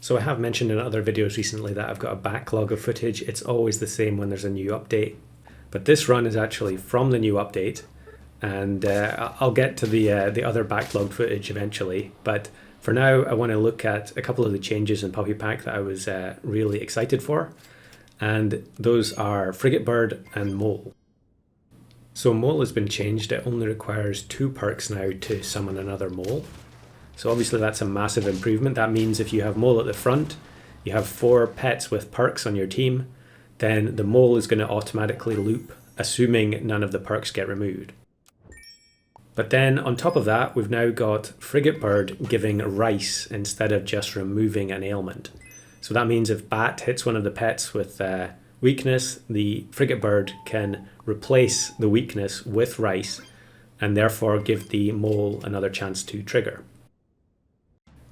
So I have mentioned in other videos recently that I've got a backlog of footage. It's always the same when there's a new update. But this run is actually from the new update, and I'll get to the other backlogged footage eventually. But for now, I want to look at a couple of the changes in Puppy Pack that I was really excited for. And those are frigatebird and mole. So mole has been changed. It only requires 2 perks now to summon another mole. So obviously that's a massive improvement. That means if you have mole at the front, you have 4 pets with perks on your team, then the mole is going to automatically loop, assuming none of the perks get removed. But then on top of that, we've now got frigatebird giving rice instead of just removing an ailment. So that means if bat hits one of the pets with weakness, the frigatebird can replace the weakness with rice and therefore give the mole another chance to trigger.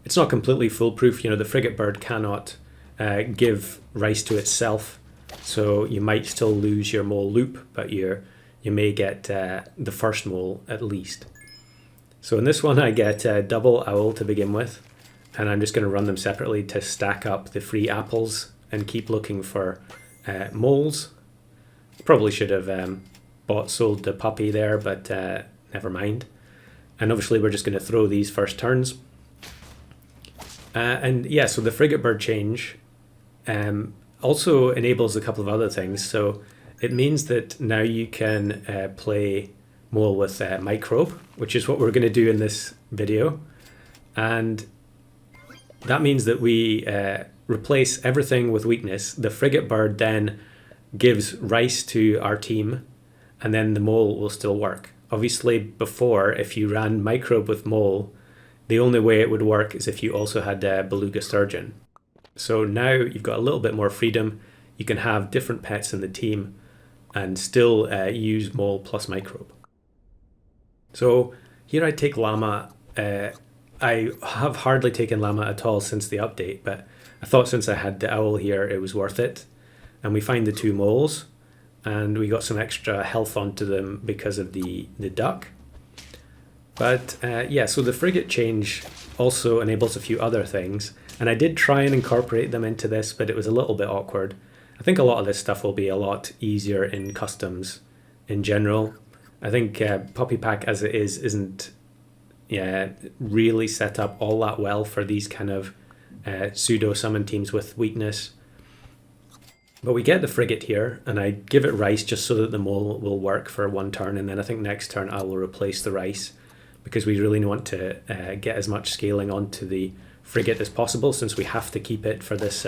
It's not completely foolproof. The frigatebird cannot give rice to itself, so you might still lose your mole loop, but you may get the first mole at least. So in this one I get a double owl to begin with, and I'm just going to run them separately to stack up the free apples and keep looking for moles. Probably should have sold the puppy there, but never mind. And obviously we're just going to throw these first turns. And yeah, so the frigatebird change also enables a couple of other things. So it means that now you can play mole with Microbe, which is what we're going to do in this video. And that means that we replace everything with weakness. The frigatebird then gives rice to our team, and then the mole will still work. Obviously, before, if you ran Microbe with mole, the only way it would work is if you also had beluga sturgeon. So now you've got a little bit more freedom. You can have different pets in the team and still use mole plus Microbe. So here I take llama. I have hardly taken llama at all since the update, but I thought since I had the owl here, it was worth it. And we find the 2 moles, and we got some extra health onto them because of the duck. But yeah, so the frigate change also enables a few other things, and I did try and incorporate them into this, but it was a little bit awkward. I think a lot of this stuff will be a lot easier in customs in general. I think Puppy Pack as it is isn't really set up all that well for these kind of pseudo summon teams with weakness. But we get the frigate here, and I give it rice just so that the mole will work for 1 turn, and then I think next turn I will replace the rice, because we really want to get as much scaling onto the frigate as possible, since we have to keep it for this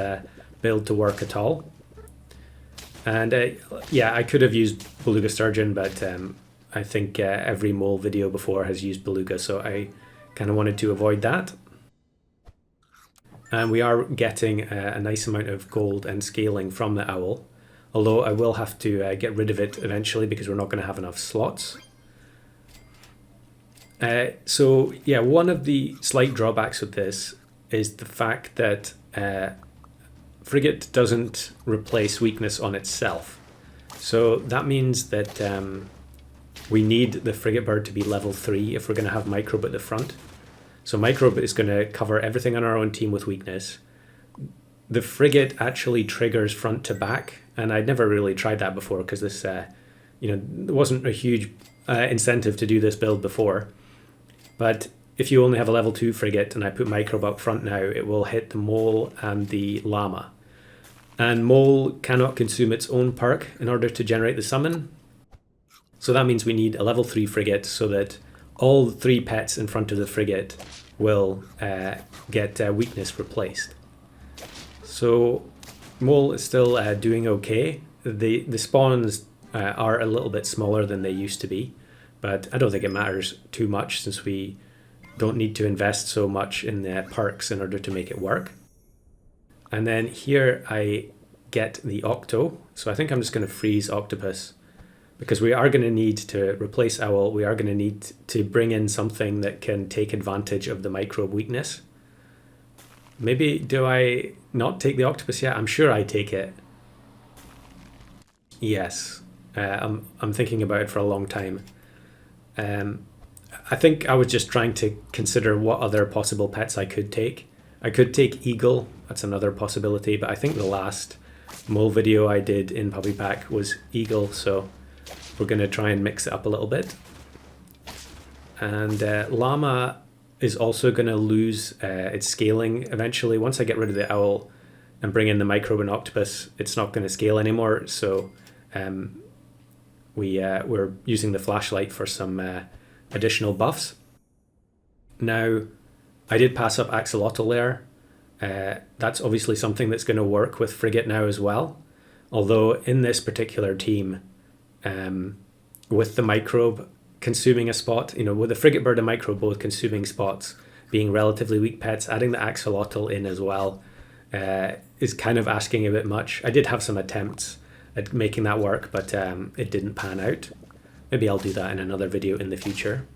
build to work at all. And yeah, I could have used beluga sturgeon, but I think every mole video before has used beluga, so I kind of wanted to avoid that. And we are getting a nice amount of gold and scaling from the owl, although I will have to get rid of it eventually because we're not going to have enough slots. So yeah, one of the slight drawbacks with this is the fact that Frigate doesn't replace weakness on itself. So that means that we need the frigatebird to be level 3 if we're going to have Microbe at the front. So Microbe is going to cover everything on our own team with weakness. The frigate actually triggers front to back, and I'd never really tried that before because this, there wasn't a huge incentive to do this build before. But if you only have a level 2 frigate and I put Microbe up front now, it will hit the mole and the llama. And mole cannot consume its own perk in order to generate the summon. So that means we need a level 3 frigate so that all 3 pets in front of the frigate will get weakness replaced. So mole is still doing okay. The spawns are a little bit smaller than they used to be, but I don't think it matters too much since we don't need to invest so much in the perks in order to make it work. And then here I get the octo, so I think I'm just going to freeze octopus, because we are going to need to replace owl. We are going to need to bring in something that can take advantage of the Microbe weakness. Maybe do I not take the octopus yet? I'm sure I take it. Yes, I'm thinking about it for a long time. I think I was just trying to consider what other possible pets I could take. I could take eagle, that's another possibility, but I think the last mole video I did in Puppy Pack was eagle, so we're going to try and mix it up a little bit. And llama is also going to lose its scaling eventually. Once I get rid of the owl and bring in the microbe and octopus, it's not going to scale anymore, so we're using the flashlight for some additional buffs. Now, I did pass up axolotl there. That's obviously something that's going to work with frigate now as well. Although in this particular team, with the microbe consuming a spot, with the frigatebird and microbe both consuming spots, being relatively weak pets, adding the axolotl in as well is kind of asking a bit much. I did have some attempts at making that work, but it didn't pan out. Maybe I'll do that in another video in the future.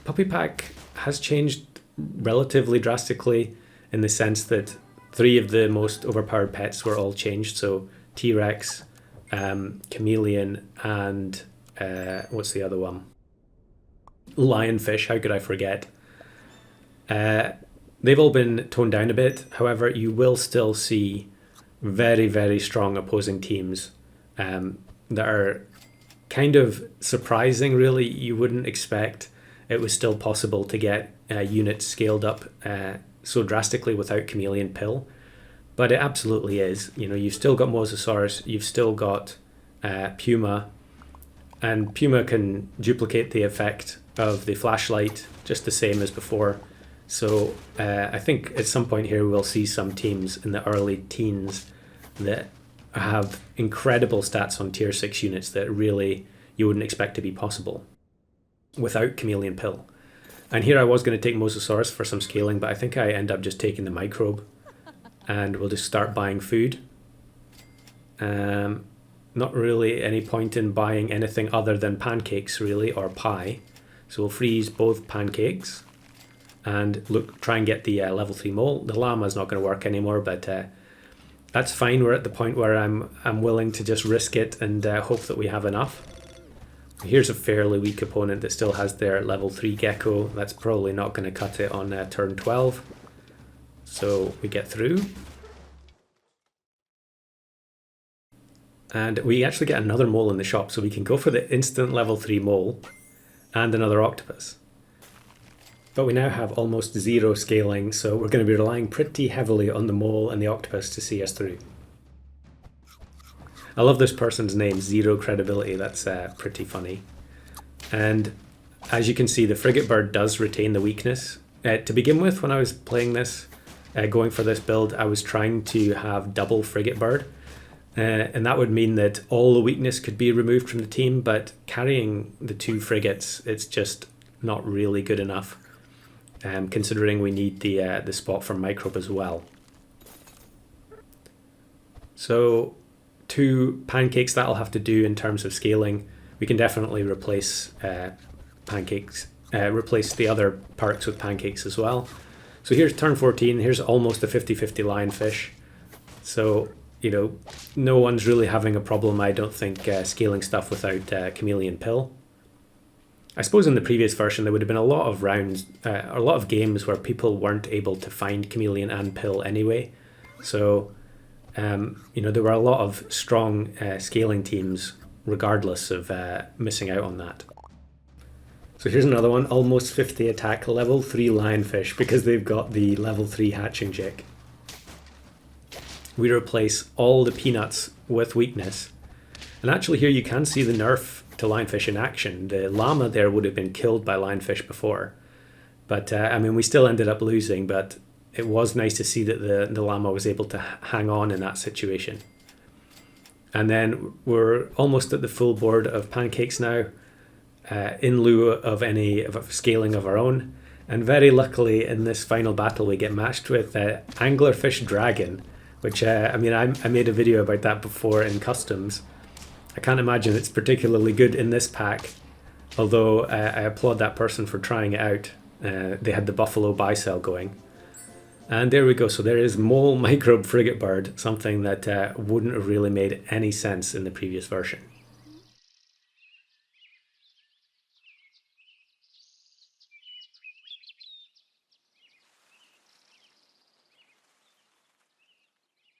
Puppy Pack has changed relatively drastically in the sense that 3 of the most overpowered pets were all changed. So T-Rex, chameleon, and what's the other one? Lionfish, how could I forget? They've all been toned down a bit. However, you will still see very, very strong opposing teams that are kind of surprising, really. You wouldn't expect it was still possible to get units scaled up so drastically without chameleon pill, but it absolutely is. You've still got mosasaurus, you've still got puma, and puma can duplicate the effect of the flashlight just the same as before. So I think at some point here we'll see some teams in the early teens that have incredible stats on tier 6 units that really you wouldn't expect to be possible without chameleon pill. And here I was going to take mosasaurus for some scaling, but I think I end up just taking the microbe and we'll just start buying food. Not really any point in buying anything other than pancakes really, or pie. So we'll freeze both pancakes and try and get the level 3 mole. The llama is not going to work anymore, but that's fine. We're at the point where I'm willing to just risk it and hope that we have enough. Here's a fairly weak opponent that still has their level 3 gecko. That's probably not going to cut it on turn 12. So we get through. And we actually get another mole in the shop, so we can go for the instant level 3 mole and another octopus. But we now have almost 0 scaling, so we're going to be relying pretty heavily on the mole and the octopus to see us through. I love this person's name, Zero Credibility. That's pretty funny. And as you can see, the frigatebird does retain the weakness. To begin with, when I was playing this, going for this build, I was trying to have double frigatebird. And that would mean that all the weakness could be removed from the team, but carrying the 2 frigates, it's just not really good enough, considering we need the spot for microbe as well. So 2 pancakes, that'll have to do in terms of scaling. We can definitely replace pancakes, replace the other perks with pancakes as well. So here's turn 14, here's almost a 50-50 lionfish. So, no one's really having a problem, I don't think, scaling stuff without chameleon pill. I suppose in the previous version there would have been a lot of rounds, a lot of games where people weren't able to find chameleon and pill anyway. So there were a lot of strong scaling teams regardless of missing out on that. So here's another one, almost 50 attack, level 3 lionfish, because they've got the level 3 hatching chick. We replace all the peanuts with weakness. And actually here you can see the nerf to lionfish in action. The llama there would have been killed by lionfish before. But we still ended up losing, but it was nice to see that the llama was able to hang on in that situation. And then we're almost at the full board of pancakes now, in lieu of any scaling of our own. And very luckily in this final battle we get matched with anglerfish dragon, which I made a video about that before in customs. I can't imagine it's particularly good in this pack, although I applaud that person for trying it out. They had the buffalo buy-sell going. And there we go, so there is mole microbe frigatebird, something that wouldn't have really made any sense in the previous version.